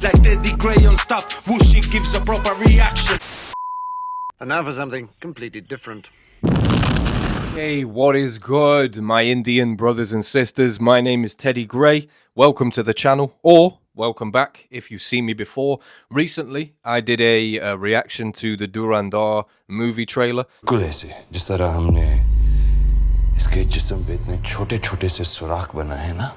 Like Teddy Gray on stuff, Whooshy gives a proper reaction. And now for something completely different. Hey, what is good, my Indian brothers and sisters? My name is Teddy Gray. Welcome to the channel, or welcome back if you've seen me before. Recently, I did a reaction to the DHURANDHAR movie trailer. जिस तरह हमने इसके जिस्म पे इतने छोटे-छोटे से सुराख बनाए हैं ना,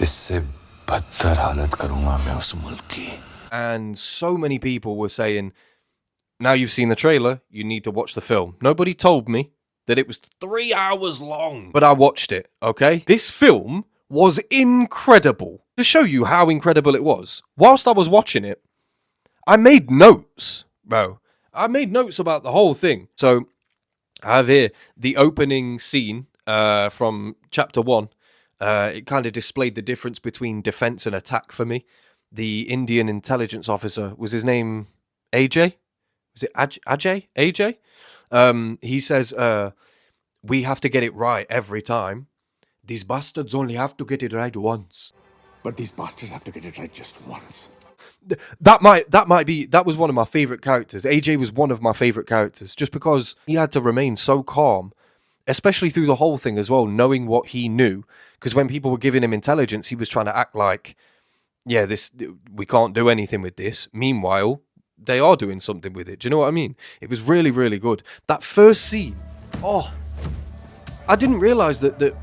इससे बदतर हालत करूंगा मैं उस मुल्क की. And so many people were saying, now you've seen the trailer, you need to watch the film. Nobody told me that it was 3 hours long, but I watched it, okay? This film was incredible. To show you how incredible it was, whilst I was watching it, I made notes, bro. I made notes about the whole thing. So I have here the opening scene from chapter 1. It kind of displayed the difference between defense and attack for me. The Indian intelligence officer, was his name AJ? Was it Ajay? AJ? He says, we have to get it right every time. These bastards only have to get it right once. But these bastards have to get it right just once. That was one of my favorite characters. AJ was one of my favorite characters, just because he had to remain so calm, especially through the whole thing as well, knowing what he knew. Because when people were giving him intelligence, he was trying to act like, yeah, we can't do anything with this. Meanwhile, they are doing something with it. Do you know what I mean? It was really, really good. That first scene, I didn't realize that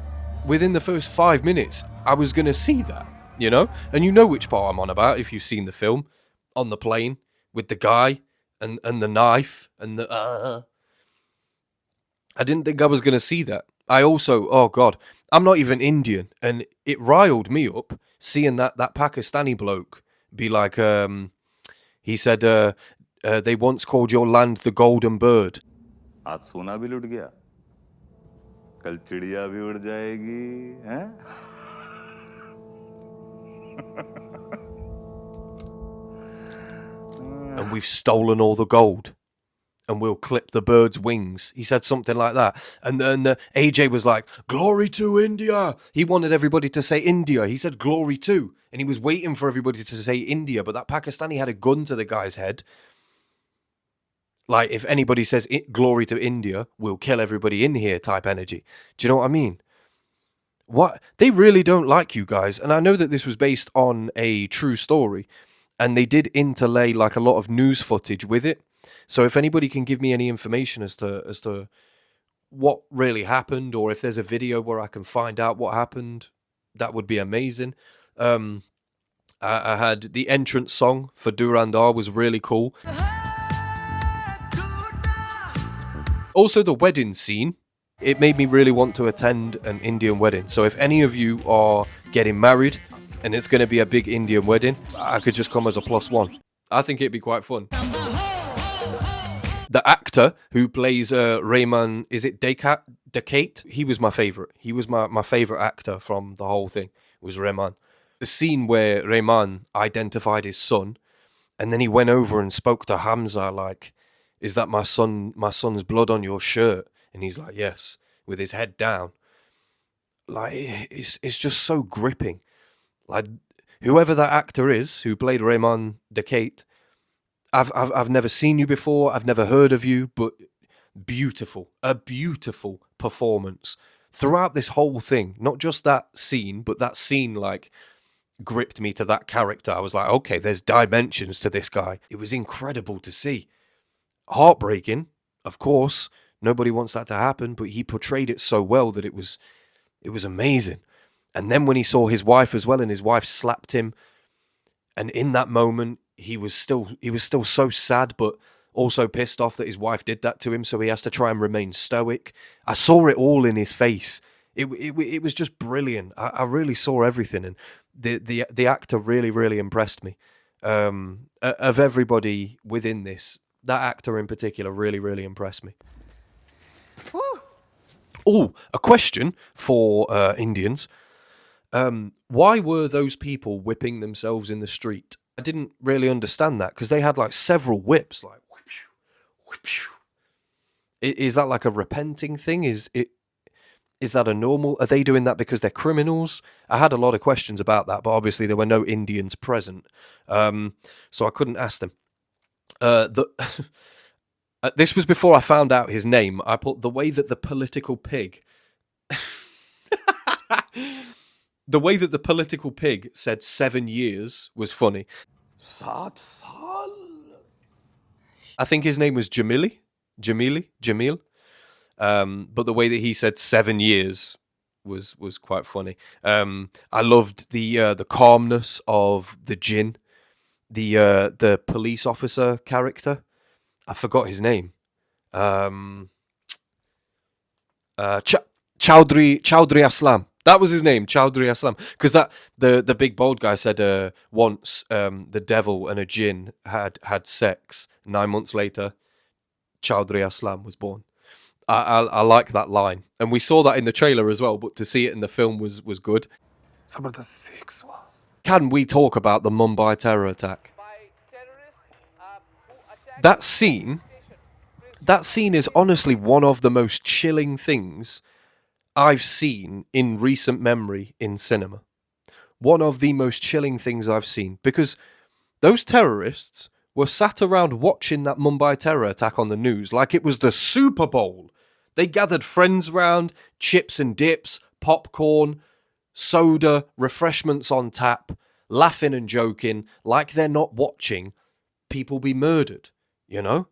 within the first 5 minutes, I was going to see that, you know? And you know which part I'm on about if you've seen the film. On the plane with the guy and the knife and the... I didn't think I was going to see that. I also, oh God, I'm not even Indian. And it riled me up seeing that Pakistani bloke be like, he said, they once called your land the golden bird. आज सोना भी लुट गया, कल चिड़िया भी उड़ जाएगी, हैं? And we've stolen all the gold. And we'll clip the bird's wings. He said something like that. And then AJ was like, glory to India. He wanted everybody to say India. He said glory to. And he was waiting for everybody to say India. But that Pakistani had a gun to the guy's head. Like, if anybody says glory to India, we'll kill everybody in here type energy. Do you know what I mean? What? They really don't like you guys. And I know that this was based on a true story. And they did interlay like a lot of news footage with it. So if anybody can give me any information as to what really happened, or if there's a video where I can find out what happened, that would be amazing. I had the entrance song for DHURANDHAR was really cool. Also the wedding scene, it made me really want to attend an Indian wedding. So if any of you are getting married and it's going to be a big Indian wedding, I could just come as a +1. I think it'd be quite fun. The actor who plays Rayman, is it Decate? He was my favorite. He was my favorite actor from the whole thing, was Rayman. The scene where Rayman identified his son, and then he went over and spoke to Hamza like, is that my son's blood on your shirt? And he's like, yes, with his head down. Like, it's just so gripping. Like, whoever that actor is who played Rayman Decate, I've never seen you before. I've never heard of you, but beautiful, a beautiful performance throughout this whole thing. Not just that scene, but that scene like gripped me to that character. I was like, okay, there's dimensions to this guy. It was incredible to see. Heartbreaking, of course. Nobody wants that to happen, but he portrayed it so well that it was amazing. And then when he saw his wife as well, and his wife slapped him, and in that moment, he was still so sad, but also pissed off that his wife did that to him, so he has to try and remain stoic. I saw it all in his face. It was just brilliant. I really saw everything, and the actor really impressed me. Of everybody within this, that actor in particular really impressed me. Oh, a question for Indians. Why were those people whipping themselves in the street? I didn't really understand that, because they had like several whips, like whip. Is that like a repenting thing? Is Is that a normal? Are they doing that because they're criminals? I had a lot of questions about that, but obviously there were no Indians present, so I couldn't ask them. This was before I found out his name. I put the way that the political pig, the way that the political pig said 7 years was funny. I think his name was Jamil. But the way that he said 7 years was quite funny. I loved the calmness of the Jinn, the police officer character. I forgot his name. Chowdhury Aslam. That was his name, Chowdhury Aslam. Because the big bald guy said once the devil and a jinn had sex. 9 months later, Chowdhury Aslam was born. I like that line, and we saw that in the trailer as well. But to see it in the film was good. Can we talk about the Mumbai terror attack? That scene is honestly one of the most chilling things I've seen in recent memory in cinema. One of the most chilling things I've seen, because those terrorists were sat around watching that Mumbai terror attack on the news like it was the Super Bowl. They gathered friends round, chips and dips, popcorn, soda, refreshments on tap, laughing and joking like they're not watching people be murdered, you know?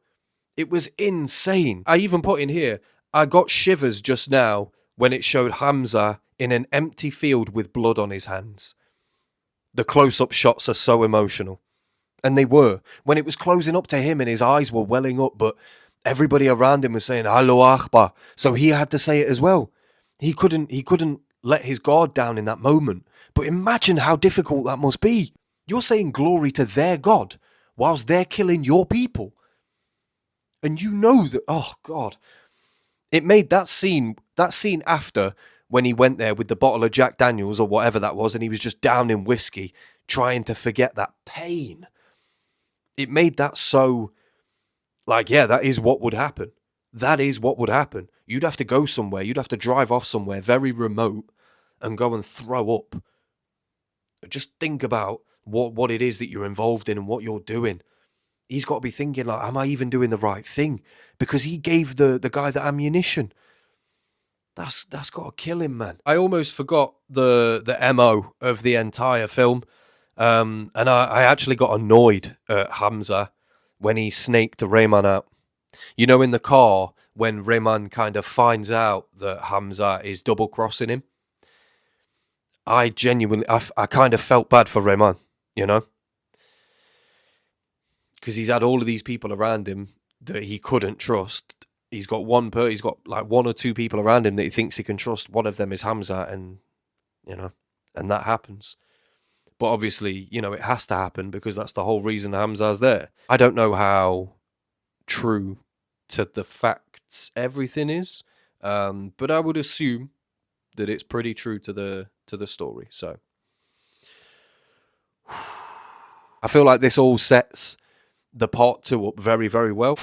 It was insane. I even put in here, I got shivers just now when it showed Hamza in an empty field with blood on his hands. The close-up shots are so emotional. And they were. When it was closing up to him and his eyes were welling up, but everybody around him was saying, Allahu Akbar. So he had to say it as well. He couldn't let his guard down in that moment. But imagine how difficult that must be. You're saying glory to their God whilst they're killing your people. And you know that, oh God. It made that scene after when he went there with the bottle of Jack Daniels or whatever that was, and he was just down in whiskey trying to forget that pain. It made that so, like, yeah, that is what would happen. That is what would happen. You'd have to go somewhere. You'd have to drive off somewhere very remote and go and throw up. Just think about what it is that you're involved in and what you're doing. He's got to be thinking, like, am I even doing the right thing? Because he gave the guy the ammunition. That's got to kill him, man. I almost forgot the MO of the entire film. And I actually got annoyed at Hamza when he snaked Rayman out. You know, in the car, when Rayman kind of finds out that Hamza is double-crossing him. I kind of felt bad for Rayman, you know? Because he's had all of these people around him that he couldn't trust. He's got like one or two people around him that he thinks he can trust. One of them is Hamza, and you know, and that happens. But obviously, you know, it has to happen because that's the whole reason Hamza's there. I don't know how true to the facts everything is, but I would assume that it's pretty true to the story. So I feel like this all sets the part 2 up very, very well.